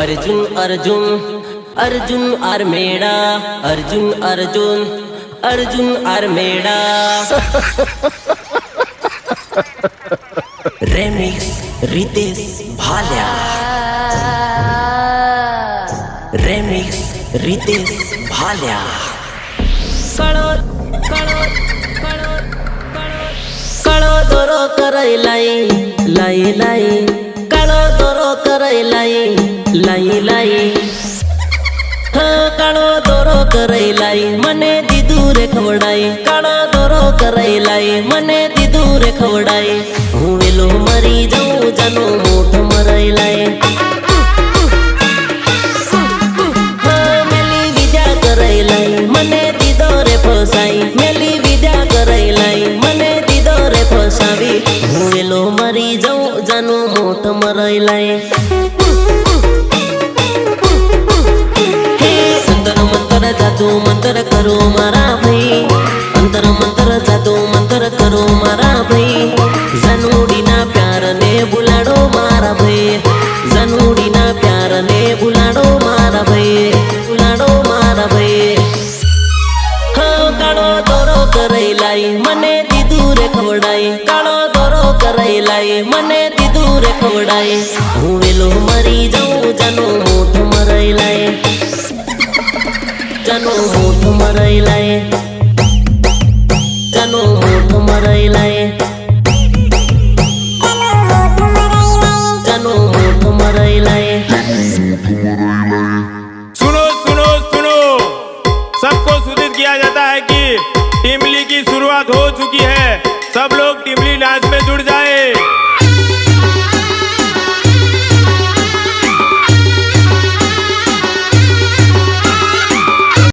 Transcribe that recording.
Arjun Arjun Arjun R Meda Arjun Arjun Arjun R Meda remix Ritesh Bhalya remix Ritesh Bhalya कळो कळो कळो कळो दोरो कराय लाई लाई लाई कळो दोरो कराय लाई लाई लाई काळो दोरो कराय लाई मने दीदू रे खवडाई काळो दोरो कराय लाई मने दीदू रे खवडाई हूँ वेलो मरी जाऊं जानो मोठ मराय लाई मेली विद्या कराय लाई मने दीदो रे फसाई मेली विद्या कराय लाई मने दीदो रे फसावी हूँ वेलो मरी जाऊं जानो मोठ मराय लाई जादू मंत्र करो मारा भाई अंतर मंत्र जादू मंत्र करो मारा भाई जनूडी ना प्यार ने बुलाड़ो मारा भाई जनूडी ना प्यार ने बुलाड़ो मारा भाई बुलाड़ो मारा भाई हाँ काळो दोरो कराय लाई मने दीदू रे खवडाई काळो दोरो कराय लाई मने दीदू रे खवडाई हूँ वेलो मरी जाऊं जानो मोठ मराय लाई जानो मोठ मराय लाई जानो मोठ मराय लाई जानो मोठ मराय लाई। सुनो सुनो सुनो, सबको सूचित किया जाता है कि टिमली की शुरुआत हो चुकी है। सब लोग टिमली नाच में जुड़ जाए।